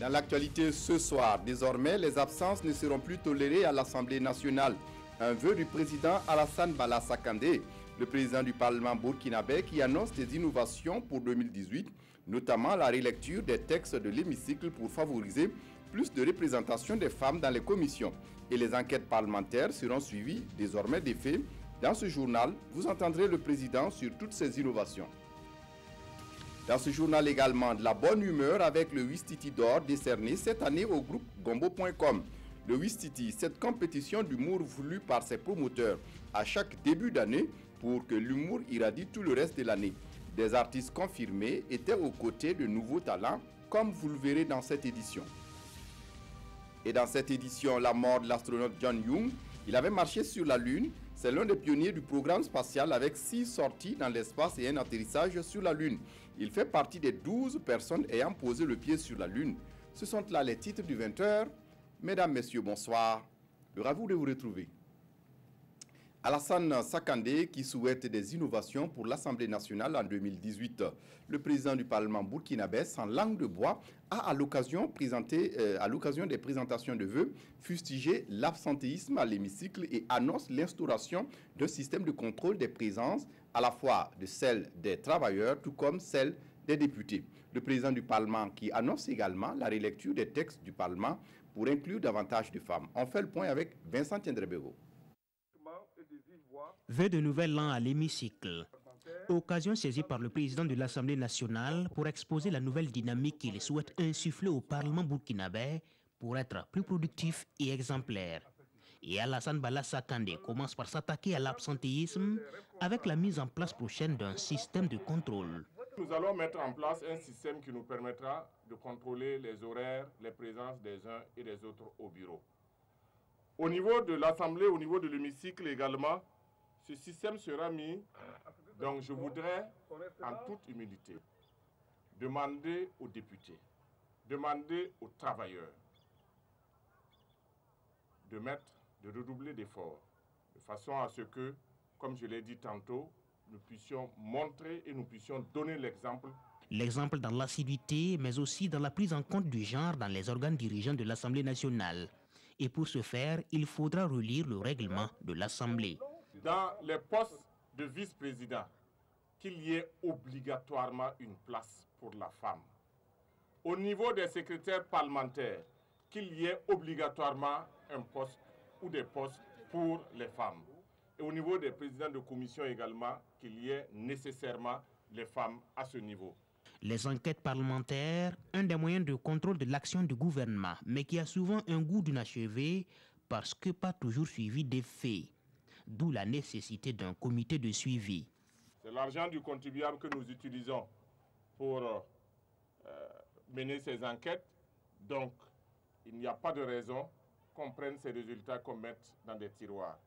Dans l'actualité ce soir, désormais, les absences ne seront plus tolérées à l'Assemblée nationale. Un vœu du président Alassane Bala Sakandé, le président du Parlement burkinabé, qui annonce des innovations pour 2018, notamment la relecture des textes de l'hémicycle pour favoriser plus de représentation des femmes dans les commissions. Et les enquêtes parlementaires seront suivies désormais des faits. Dans ce journal, vous entendrez le président sur toutes ces innovations. Dans ce journal également, de la bonne humeur avec le Ouistiti d'or décerné cette année au groupe Gombo.com. Le Ouistiti, cette compétition d'humour voulue par ses promoteurs à chaque début d'année pour que l'humour irradie tout le reste de l'année. Des artistes confirmés étaient aux côtés de nouveaux talents, comme vous le verrez dans cette édition. Et dans cette édition, la mort de l'astronaute John Young, il avait marché sur la Lune. C'est l'un des pionniers du programme spatial avec 6 sorties dans l'espace et un atterrissage sur la Lune. Il fait partie des 12 personnes ayant posé le pied sur la Lune. Ce sont là les titres du 20h. Mesdames, Messieurs, bonsoir. Ravi de vous retrouver. Alassane Sakandé qui souhaite des innovations pour l'Assemblée nationale en 2018. Le président du Parlement burkinabé, sans langue de bois, a à l'occasion des présentations de vœux fustigé l'absentéisme à l'hémicycle et annonce l'instauration d'un système de contrôle des présences à la fois de celle des travailleurs tout comme celle des députés. Le président du Parlement qui annonce également la relecture des textes du Parlement pour inclure davantage de femmes. On fait le point avec Vincent Tiendrebego. Vœux de nouvel an à l'hémicycle. Occasion saisie par le président de l'Assemblée nationale pour exposer la nouvelle dynamique qu'il souhaite insuffler au Parlement burkinabé pour être plus productif et exemplaire. Et Alassane Bala Sakandé commence par s'attaquer à l'absentéisme avec la mise en place prochaine d'un système de contrôle. Nous allons mettre en place un système qui nous permettra de contrôler les horaires, les présences des uns et des autres au bureau. Au niveau de l'Assemblée, au niveau de l'hémicycle également, ce système sera mis. Donc je voudrais, en toute humilité, demander aux députés, demander aux travailleurs de redoubler d'efforts, de façon à ce que, comme je l'ai dit tantôt, nous puissions montrer et nous puissions donner l'exemple. L'exemple dans l'assiduité, mais aussi dans la prise en compte du genre dans les organes dirigeants de l'Assemblée nationale. Et pour ce faire, il faudra relire le règlement de l'Assemblée. Dans les postes de vice-président, qu'il y ait obligatoirement une place pour la femme. Au niveau des secrétaires parlementaires, qu'il y ait obligatoirement un poste ou des postes pour les femmes. Et au niveau des présidents de commission également, qu'il y ait nécessairement les femmes à ce niveau. Les enquêtes parlementaires, un des moyens de contrôle de l'action du gouvernement, mais qui a souvent un goût d'inachevé parce que pas toujours suivi des faits. D'où la nécessité d'un comité de suivi. C'est l'argent du contribuable que nous utilisons pour mener ces enquêtes. Donc, il n'y a pas de raison qu'on prenne ces résultats qu'on mette dans des tiroirs.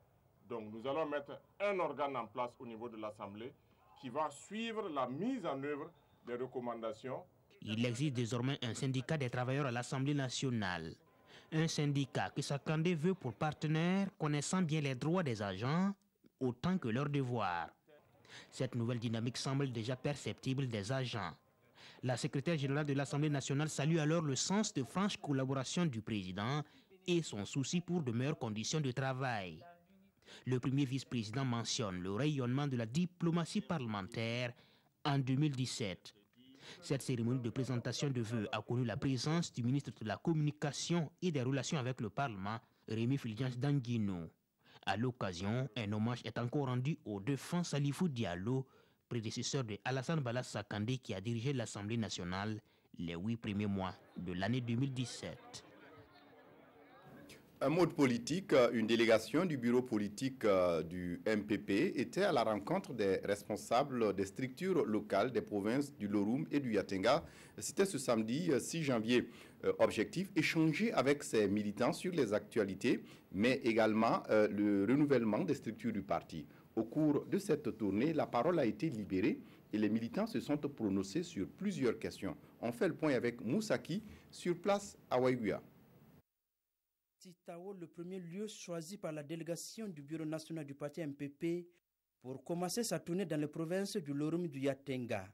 Donc, nous allons mettre un organe en place au niveau de l'Assemblée qui va suivre la mise en œuvre des recommandations. Il existe désormais un syndicat des travailleurs à l'Assemblée nationale. Un syndicat que Sakandé veut pour partenaire connaissant bien les droits des agents autant que leurs devoirs. Cette nouvelle dynamique semble déjà perceptible des agents. La secrétaire générale de l'Assemblée nationale salue alors le sens de franche collaboration du président et son souci pour de meilleures conditions de travail. Le premier vice-président mentionne le rayonnement de la diplomatie parlementaire en 2017. Cette cérémonie de présentation de vœux a connu la présence du ministre de la Communication et des Relations avec le Parlement, Rémi Fulgence Danguino. À l'occasion, un hommage est encore rendu au défunt Salifou Diallo, prédécesseur de Alassane Bala Sakandé qui a dirigé l'Assemblée nationale les 8 premiers mois de l'année 2017. Un mot de politique, une délégation du bureau politique du MPP était à la rencontre des responsables des structures locales des provinces du Loroum et du Yatenga. C'était ce samedi 6 janvier. Objectif, échanger avec ces militants sur les actualités, mais également le renouvellement des structures du parti. Au cours de cette tournée, la parole a été libérée et les militants se sont prononcés sur plusieurs questions. On fait le point avec Moussaki sur place à Waïguya. Tao, le premier lieu choisi par la délégation du Bureau national du parti MPP pour commencer sa tournée dans les provinces du Loroum et du Yatenga.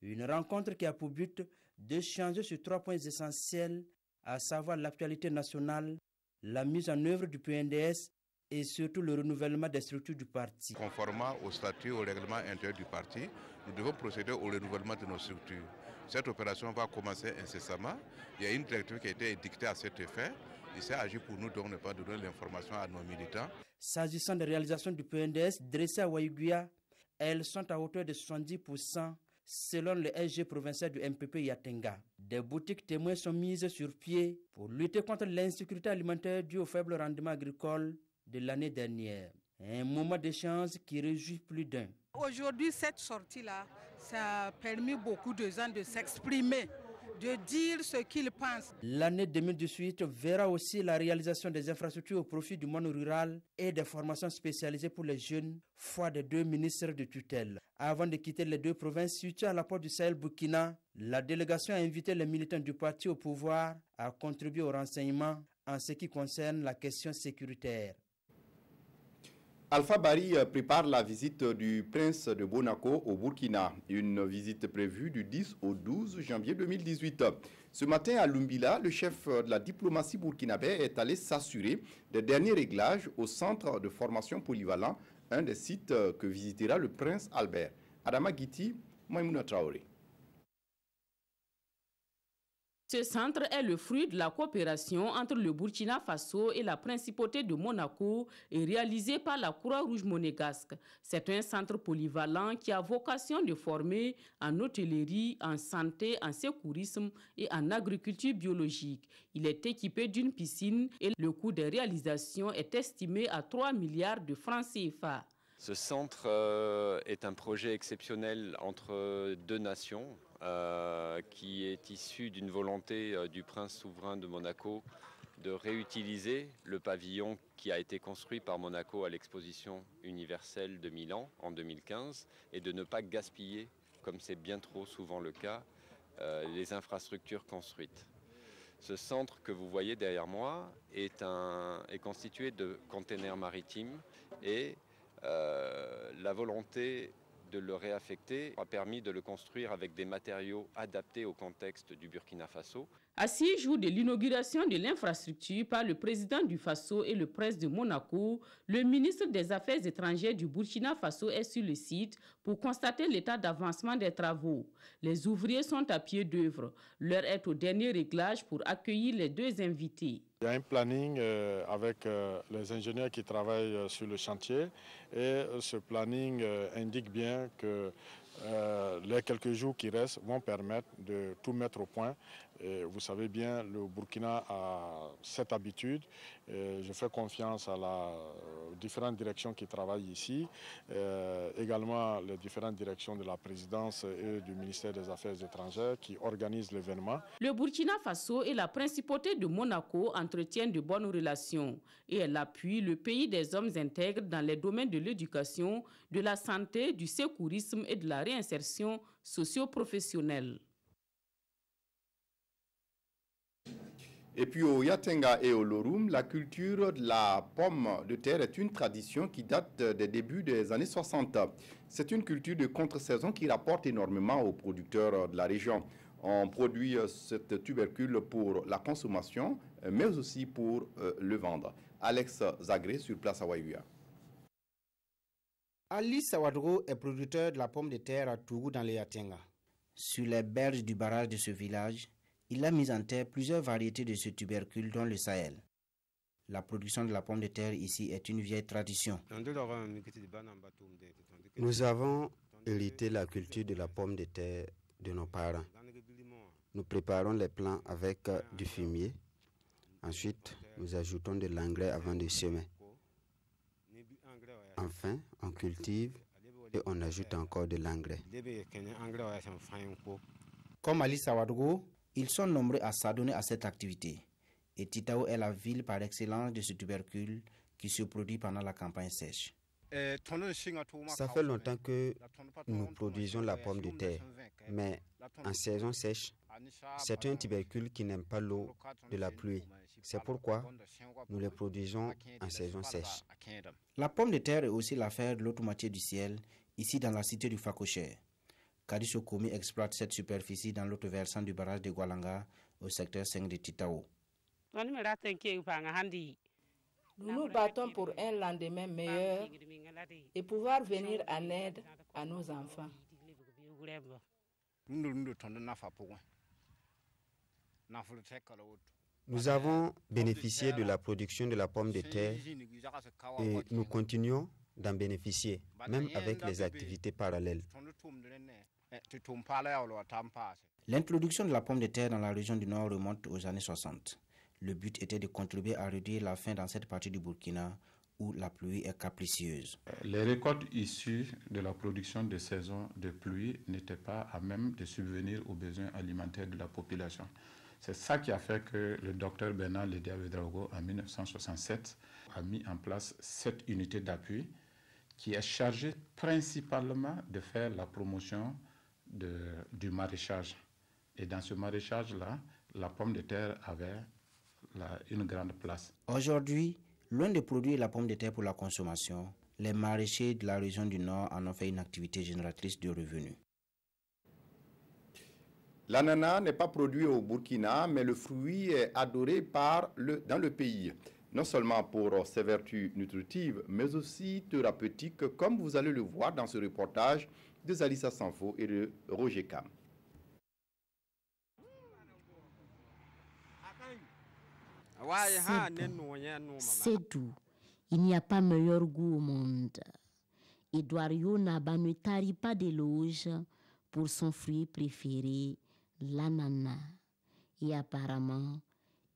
Une rencontre qui a pour but d'échanger sur 3 points essentiels à savoir l'actualité nationale, la mise en œuvre du PNDS et surtout le renouvellement des structures du parti. Conformément au statut, au règlement intérieur du parti, nous devons procéder au renouvellement de nos structures. Cette opération va commencer incessamment. Il y a une directive qui a été édictée à cet effet. Il s'est agi pour nous donc de ne pas donner l'information à nos militants. S'agissant des réalisations du PNDS dressées à Waïguia, elles sont à hauteur de 70% selon le SG provincial du MPP Yatenga. Des boutiques témoins sont mises sur pied pour lutter contre l'insécurité alimentaire due au faible rendement agricole de l'année dernière. Un moment d'échange qui réjouit plus d'un. Aujourd'hui, cette sortie-là, ça a permis beaucoup de gens de s'exprimer, de dire ce qu'ils pensent. L'année 2018 verra aussi la réalisation des infrastructures au profit du monde rural et des formations spécialisées pour les jeunes, foi des deux ministres de tutelle. Avant de quitter les deux provinces situées à la porte du Sahel Burkina, la délégation a invité les militants du parti au pouvoir à contribuer au renseignement en ce qui concerne la question sécuritaire. Alpha Bari prépare la visite du prince de Monaco au Burkina, une visite prévue du 10 au 12 janvier 2018. Ce matin à Lumbila, le chef de la diplomatie burkinabé est allé s'assurer des derniers réglages au centre de formation polyvalent, un des sites que visitera le prince Albert. Adama Guiti, Maïmouna Traoré. Ce centre est le fruit de la coopération entre le Burkina Faso et la principauté de Monaco et réalisé par la Croix-Rouge monégasque. C'est un centre polyvalent qui a vocation de former en hôtellerie, en santé, en secourisme et en agriculture biologique. Il est équipé d'une piscine et le coût des réalisations est estimé à 3 milliards de francs CFA. Ce centre est un projet exceptionnel entre deux nations. Qui est issu d'une volonté du prince souverain de Monaco de réutiliser le pavillon qui a été construit par Monaco à l'exposition universelle de Milan en 2015 et de ne pas gaspiller, comme c'est bien trop souvent le cas, les infrastructures construites. Ce centre que vous voyez derrière moi est constitué de containers maritimes et la volonté de le réaffecter a permis de le construire avec des matériaux adaptés au contexte du Burkina Faso. À 6 jours de l'inauguration de l'infrastructure par le président du Faso et le prince de Monaco, le ministre des Affaires étrangères du Burkina Faso est sur le site pour constater l'état d'avancement des travaux. Les ouvriers sont à pied d'œuvre. L'heure est au dernier réglage pour accueillir les deux invités. Il y a un planning avec les ingénieurs qui travaillent sur le chantier et ce planning indique bien que les quelques jours qui restent vont permettre de tout mettre au point. Et vous savez bien, le Burkina a cette habitude. Je fais confiance à aux différentes directions qui travaillent ici, également les différentes directions de la présidence et du ministère des Affaires étrangères qui organisent l'événement. Le Burkina Faso et la principauté de Monaco entretiennent de bonnes relations et elle appuie le pays des hommes intègres dans les domaines de l'éducation, de la santé, du secourisme et de la réinsertion socio-professionnelle. Et puis au Yatenga et au Lorum, la culture de la pomme de terre est une tradition qui date des débuts des années 60. C'est une culture de contre-saison qui rapporte énormément aux producteurs de la région. On produit cette tubercule pour la consommation, mais aussi pour le vendre. Alex Zagré sur place à Waïguia. Ali Sawadro est producteur de la pomme de terre à Tougou dans les Yatenga. Sur les berges du barrage de ce village, il a mis en terre plusieurs variétés de ce tubercule dont le Sahel. La production de la pomme de terre ici est une vieille tradition. Nous avons hérité la culture de la pomme de terre de nos parents. Nous préparons les plants avec du fumier. Ensuite, nous ajoutons de l'engrais avant de semer. Enfin, on cultive et on ajoute encore de l'engrais. Comme Ali Sawadgo, ils sont nombreux à s'adonner à cette activité. Et Titao est la ville par excellence de ce tubercule qui se produit pendant la campagne sèche. Ça fait longtemps que nous produisons la pomme de terre, mais en saison sèche, c'est un tubercule qui n'aime pas l'eau de la pluie. C'est pourquoi nous le produisons en saison sèche. La pomme de terre est aussi l'affaire de l'autre moitié du ciel, ici dans la cité du Fakocher. Kadiso Komi exploite cette superficie dans l'autre versant du barrage de Gualanga, au secteur 5 de Titao. Nous nous battons pour un lendemain meilleur et pouvoir venir en aide à nos enfants. Nous avons bénéficié de la production de la pomme de terre et nous continuons d'en bénéficier, même avec les activités parallèles. L'introduction de la pomme de terre dans la région du Nord remonte aux années 60. Le but était de contribuer à réduire la faim dans cette partie du Burkina où la pluie est capricieuse. Les récoltes issues de la production de saison de pluie n'étaient pas à même de subvenir aux besoins alimentaires de la population. C'est ça qui a fait que le docteur Bernard Lediabe-Ouedraogo, en 1967, a mis en place cette unité d'appui qui est chargée principalement de faire la promotion du maraîchage. Et dans ce maraîchage-là, la pomme de terre avait une grande place. Aujourd'hui, loin de produire la pomme de terre pour la consommation, les maraîchers de la région du Nord en ont fait une activité génératrice de revenus. L'ananas n'est pas produit au Burkina, mais le fruit est adoré dans le pays. Non seulement pour ses vertus nutritives, mais aussi thérapeutiques, comme vous allez le voir dans ce reportage de Zalissa Sanfo et de Roger Kam. C'est doux. Il n'y a pas meilleur goût au monde. Edouard Yonaba ne tarit pas d'éloges pour son fruit préféré, l'ananas. Et apparemment,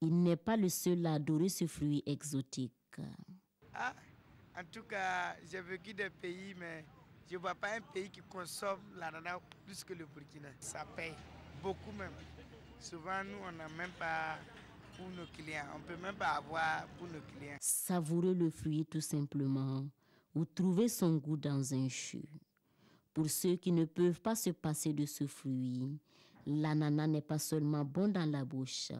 il n'est pas le seul à adorer ce fruit exotique. En tout cas, j'ai vécu des pays, mais je ne vois pas un pays qui consomme l'ananas plus que le Burkina. Ça paye beaucoup même. Souvent, nous, on n'a même pas pour nos clients. On ne peut même pas avoir pour nos clients. Savourer le fruit tout simplement, ou trouver son goût dans un jus. Pour ceux qui ne peuvent pas se passer de ce fruit, l'ananas n'est pas seulement bon dans la bouche,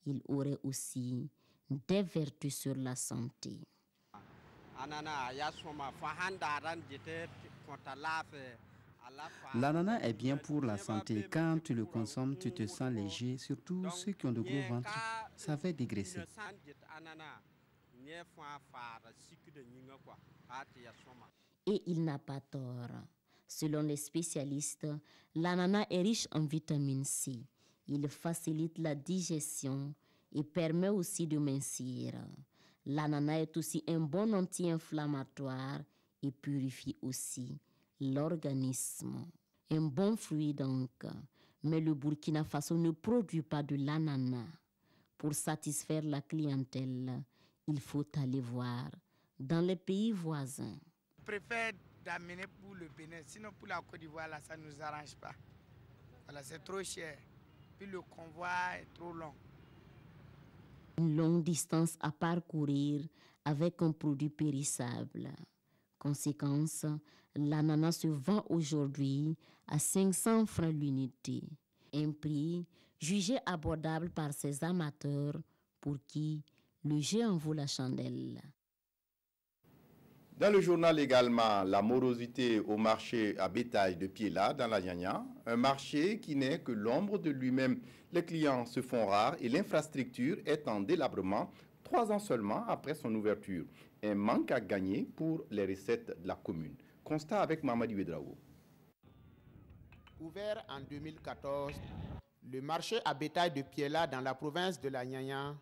il aurait aussi des vertus sur la santé. L'ananas est bien pour la santé. Quand tu le consommes, tu te sens léger, surtout ceux qui ont de gros ventres. Ça fait dégraisser. Et il n'a pas tort. Selon les spécialistes, l'ananas est riche en vitamine C. Il facilite la digestion et permet aussi de mincir. L'ananas est aussi un bon anti-inflammatoire et purifie aussi l'organisme. Un bon fruit donc, mais le Burkina Faso ne produit pas de l'ananas. Pour satisfaire la clientèle, il faut aller voir dans les pays voisins. Je préfère d'amener pour le Bénin, sinon pour la Côte d'Ivoire, là, ça ne nous arrange pas. Voilà, c'est trop cher. Puis le convoi est trop long. Une longue distance à parcourir avec un produit périssable. Conséquence, l'ananas se vend aujourd'hui à 500 francs l'unité. Un prix jugé abordable par ces amateurs pour qui le jeu en vaut la chandelle. Dans le journal également, la morosité au marché à bétail de Piela dans la Nyanya, un marché qui n'est que l'ombre de lui-même. Les clients se font rares et l'infrastructure est en délabrement 3 ans seulement après son ouverture. Un manque à gagner pour les recettes de la commune. Constat avec Mamadi Ouedraogo. Ouvert en 2014, le marché à bétail de Piela dans la province de la Nyanya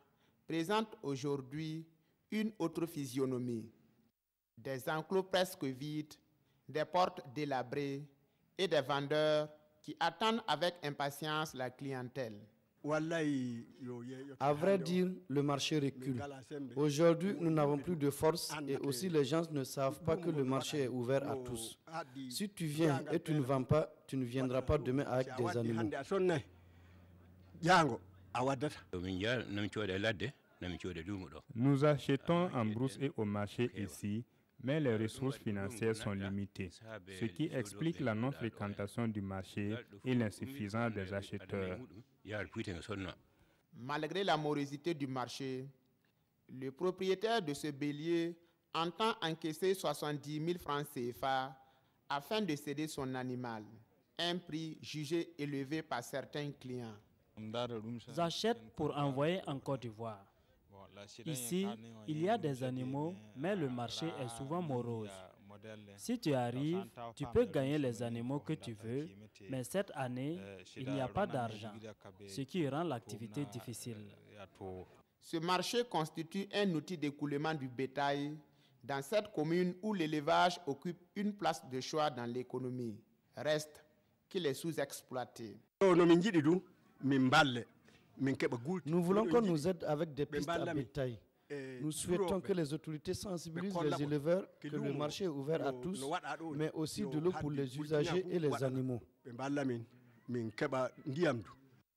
présente aujourd'hui une autre physionomie. Des enclos presque vides, des portes délabrées et des vendeurs qui attendent avec impatience la clientèle. À vrai dire, le marché recule. Aujourd'hui, nous n'avons plus de force et aussi les gens ne savent pas que le marché est ouvert à tous. Si tu viens et tu ne vends pas, tu ne viendras pas demain avec des animaux. Nous achetons en brousse et au marché ici, mais les ressources financières sont limitées, ce qui explique la non-fréquentation du marché et l'insuffisance des acheteurs. Malgré la morosité du marché, le propriétaire de ce bélier entend encaisser 70 000 francs CFA afin de céder son animal, un prix jugé élevé par certains clients. J'achète pour envoyer en Côte d'Ivoire. Ici, il y a des animaux, mais le marché est souvent morose. Si tu arrives, tu peux gagner les animaux que tu veux, mais cette année, il n'y a pas d'argent, ce qui rend l'activité difficile. Ce marché constitue un outil d'écoulement du bétail dans cette commune où l'élevage occupe une place de choix dans l'économie. Reste qu'il est sous-exploité. Nous voulons qu'on nous aide avec des pistes à bétail. Nous souhaitons que les autorités sensibilisent les éleveurs que le marché est ouvert à tous, mais aussi de l'eau pour les usagers et les animaux.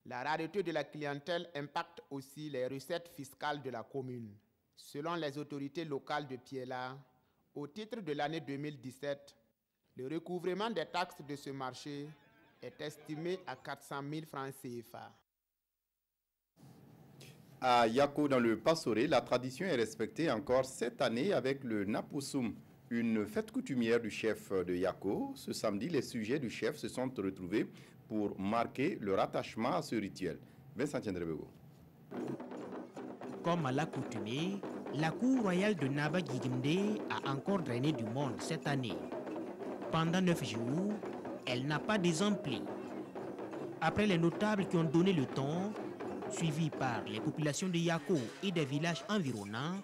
La rareté de la clientèle impacte aussi les recettes fiscales de la commune. Selon les autorités locales de Piella, au titre de l'année 2017, le recouvrement des taxes de ce marché est estimé à 400 000 francs CFA. À Yako, dans le Passoré, la tradition est respectée encore cette année avec le Napoussoum, une fête coutumière du chef de Yako. Ce samedi, les sujets du chef se sont retrouvés pour marquer leur attachement à ce rituel. Vincent Tiendrebego. Comme à l'accoutumée, la cour royale de Naba Gigimde a encore drainé du monde cette année. Pendant 9 jours, elle n'a pas désempli. Après les notables qui ont donné le ton, suivis par les populations de Yako et des villages environnants,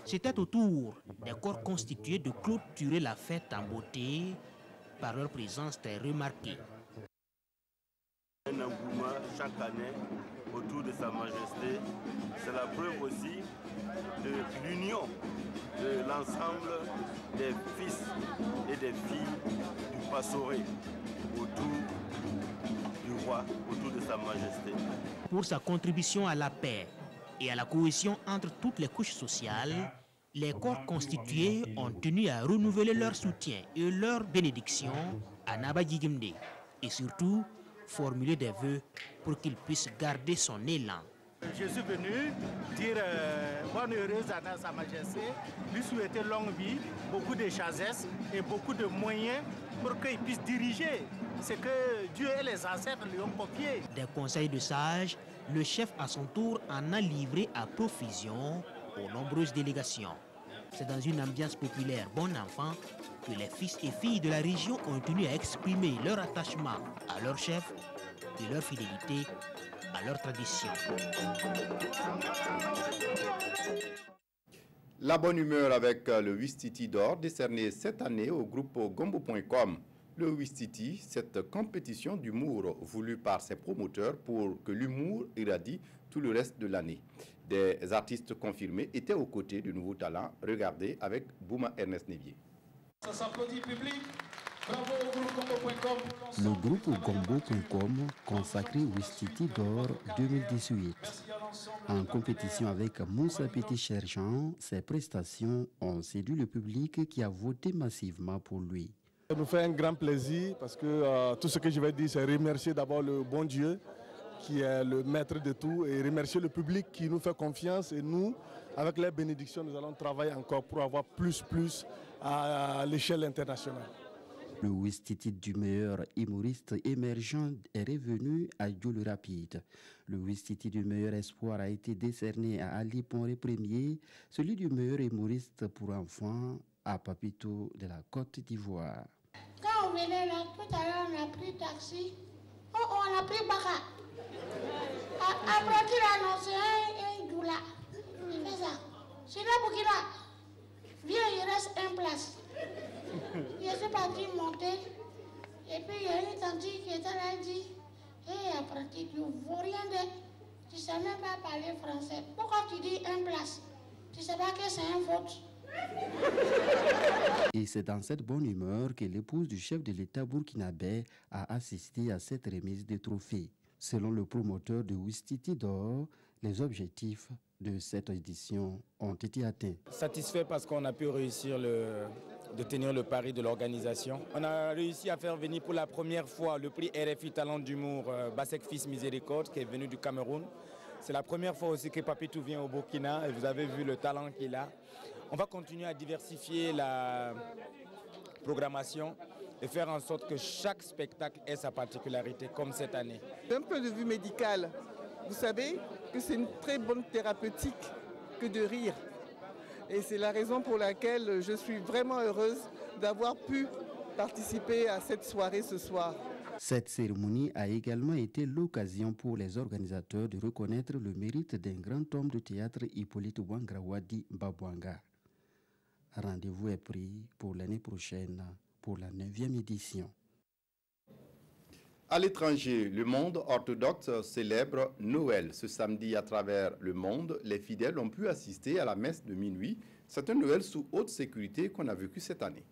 c'était au tour des corps constitués de clôturer la fête en beauté par leur présence très remarquée. Un engouement chaque année autour de Sa Majesté, c'est la preuve aussi de l'union de l'ensemble des fils et des filles du Passoré autour du roi, autour de Sa Majesté. Pour sa contribution à la paix et à la cohésion entre toutes les couches sociales, les corps constitués ont tenu à renouveler leur soutien et leur bénédiction à Naba Gigimde et surtout formuler des vœux pour qu'il puisse garder son élan. Je suis venu dire bonne heureuse à Sa Majesté, lui souhaiter longue vie, beaucoup de sagesse et beaucoup de moyens pour qu'il puisse diriger ce que Dieu et les ancêtres lui ont confié. Des conseils de sages, le chef à son tour en a livré à profusion aux nombreuses délégations. C'est dans une ambiance populaire bon enfant que les fils et filles de la région ont tenu à exprimer leur attachement à leur chef et leur fidélité à leur tradition. La bonne humeur avec le Ouistiti d'or décerné cette année au groupe Gombo.com. Le Ouistiti, cette compétition d'humour voulue par ses promoteurs pour que l'humour irradie tout le reste de l'année. Des artistes confirmés étaient aux côtés de nouveaux talents. Regardez avec Bouma Ernest Nevier. Ça s'applaudit public. Bravo au groupe Gombo.com. Le groupe Gombo.com consacré Ouistiti d'or 2018. En compétition avec Moussa Petit-Cherjean, ses prestations ont séduit le public qui a voté massivement pour lui. Ça nous fait un grand plaisir parce que tout ce que je vais dire, c'est remercier d'abord le bon Dieu qui est le maître de tout et remercier le public qui nous fait confiance. Et nous, avec les bénédictions, nous allons travailler encore pour avoir plus à l'échelle internationale. Le Ouistiti du meilleur humoriste émergent est revenu à Dieu Rapide. Le Ouistiti du meilleur espoir a été décerné à Ali Ponré Premier, celui du meilleur humoriste pour enfants à Papito de la Côte d'Ivoire. Quand on venait là, tout à l'heure, on a pris taxi. On a pris Baka. Après qu'il a annoncé un doula, il fait ça. Sinon, pour qu'il a, viens, il reste une place. Je suis parti monter. Et puis, il y a une tante qui était là, elle dit, hé, apprenti, tu ne vaux rien de. Tu ne sais même pas parler français. Pourquoi tu dis une place? Tu ne sais pas que c'est une faute. Et c'est dans cette bonne humeur que l'épouse du chef de l'État burkinabé a assisté à cette remise de trophées. Selon le promoteur de Ouistiti d'or, les objectifs de cette édition ont été atteints. Satisfait parce qu'on a pu réussir de tenir le pari de l'organisation. On a réussi à faire venir pour la première fois le prix RFI Talent d'humour Basek Fils Miséricorde qui est venu du Cameroun. C'est la première fois aussi que Papitou vient au Burkina et vous avez vu le talent qu'il a. On va continuer à diversifier la programmation et faire en sorte que chaque spectacle ait sa particularité, comme cette année. D'un point de vue médical, vous savez que c'est une très bonne thérapeutique que de rire. Et c'est la raison pour laquelle je suis vraiment heureuse d'avoir pu participer à cette soirée ce soir. Cette cérémonie a également été l'occasion pour les organisateurs de reconnaître le mérite d'un grand homme de théâtre, Hippolyte Ouangrawadi Babouanga. Rendez-vous est pris pour l'année prochaine pour la 9e édition. À l'étranger, le monde orthodoxe célèbre Noël. Ce samedi, à travers le monde, les fidèles ont pu assister à la messe de minuit. C'est un Noël sous haute sécurité qu'on a vécu cette année.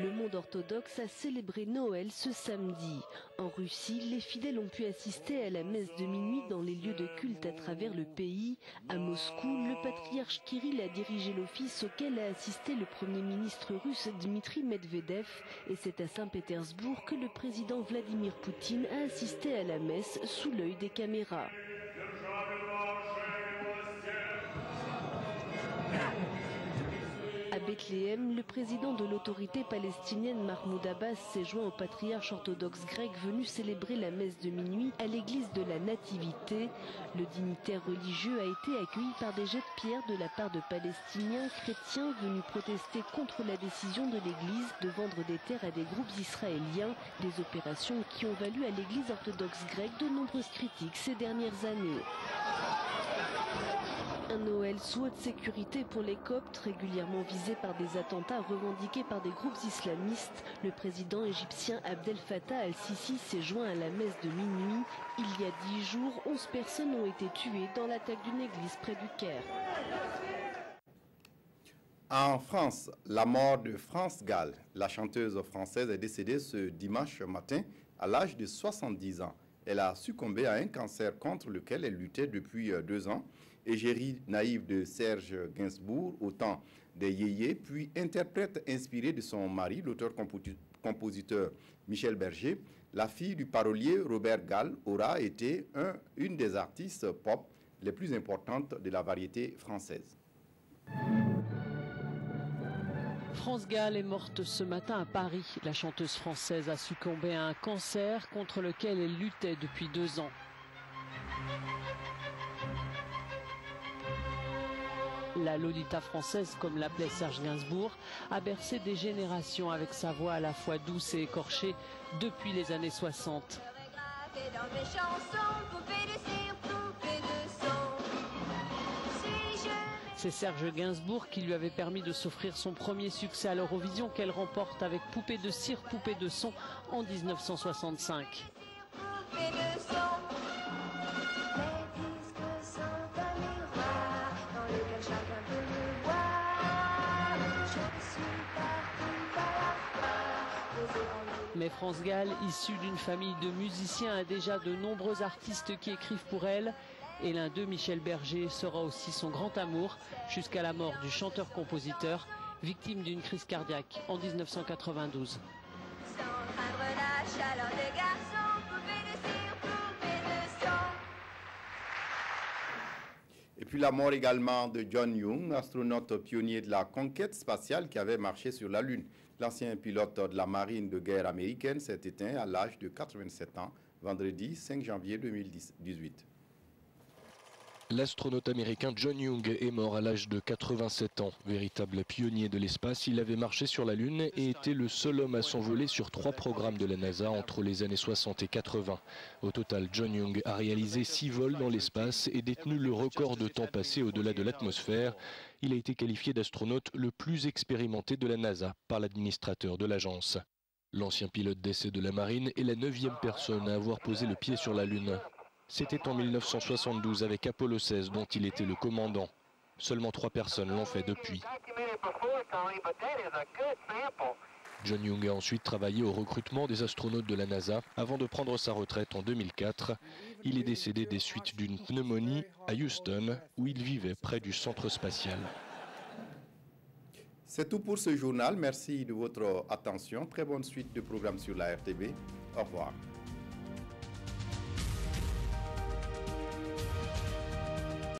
Le monde orthodoxe a célébré Noël ce samedi. En Russie, les fidèles ont pu assister à la messe de minuit dans les lieux de culte à travers le pays. À Moscou, le patriarche Kirill a dirigé l'office auquel a assisté le premier ministre russe Dmitri Medvedev. Et c'est à Saint-Pétersbourg que le président Vladimir Poutine a assisté à la messe sous l'œil des caméras. À Bethléem, le président de l'autorité palestinienne Mahmoud Abbas s'est joint au patriarche orthodoxe grec venu célébrer la messe de minuit à l'église de la Nativité. Le dignitaire religieux a été accueilli par des jets de pierre de la part de Palestiniens chrétiens venus protester contre la décision de l'église de vendre des terres à des groupes israéliens, des opérations qui ont valu à l'église orthodoxe grecque de nombreuses critiques ces dernières années. Un Noël sous haute sécurité pour les Coptes, régulièrement visés par des attentats revendiqués par des groupes islamistes. Le président égyptien Abdel Fattah al-Sisi s'est joint à la messe de minuit. Il y a 10 jours, 11 personnes ont été tuées dans l'attaque d'une église près du Caire. En France, la mort de France Gall, la chanteuse française, est décédée ce dimanche matin à l'âge de 70 ans. Elle a succombé à un cancer contre lequel elle luttait depuis 2 ans. Égérie naïve de Serge Gainsbourg, au temps des yéyés, puis interprète inspirée de son mari, l'auteur-compositeur Michel Berger, la fille du parolier Robert Gall aura été une des artistes pop les plus importantes de la variété française. France Gall est morte ce matin à Paris. La chanteuse française a succombé à un cancer contre lequel elle luttait depuis 2 ans. La Lolita française, comme l'appelait Serge Gainsbourg, a bercé des générations avec sa voix à la fois douce et écorchée depuis les années 60. C'est Serge Gainsbourg qui lui avait permis de s'offrir son premier succès à l'Eurovision qu'elle remporte avec Poupée de cire, Poupée de son en 1965. Mais France Gall, issue d'une famille de musiciens, a déjà de nombreux artistes qui écrivent pour elle. Et l'un d'eux, Michel Berger, sera aussi son grand amour jusqu'à la mort du chanteur-compositeur, victime d'une crise cardiaque en 1992. Et puis la mort également de John Young, astronaute pionnier de la conquête spatiale qui avait marché sur la Lune. L'ancien pilote de la marine de guerre américaine s'est éteint à l'âge de 87 ans, vendredi 5 janvier 2018. L'astronaute américain John Young est mort à l'âge de 87 ans. Véritable pionnier de l'espace, il avait marché sur la Lune et était le seul homme à s'envoler sur 3 programmes de la NASA entre les années 60 et 80. Au total, John Young a réalisé 6 vols dans l'espace et détenu le record de temps passé au-delà de l'atmosphère. Il a été qualifié d'astronaute le plus expérimenté de la NASA par l'administrateur de l'agence. L'ancien pilote d'essai de la marine est la 9e personne à avoir posé le pied sur la Lune. C'était en 1972 avec Apollo 16 dont il était le commandant. Seulement 3 personnes l'ont fait depuis. John Young a ensuite travaillé au recrutement des astronautes de la NASA avant de prendre sa retraite en 2004. Il est décédé des suites d'une pneumonie à Houston où il vivait près du centre spatial. C'est tout pour ce journal. Merci de votre attention. Très bonne suite de programmes sur la RTB. Au revoir.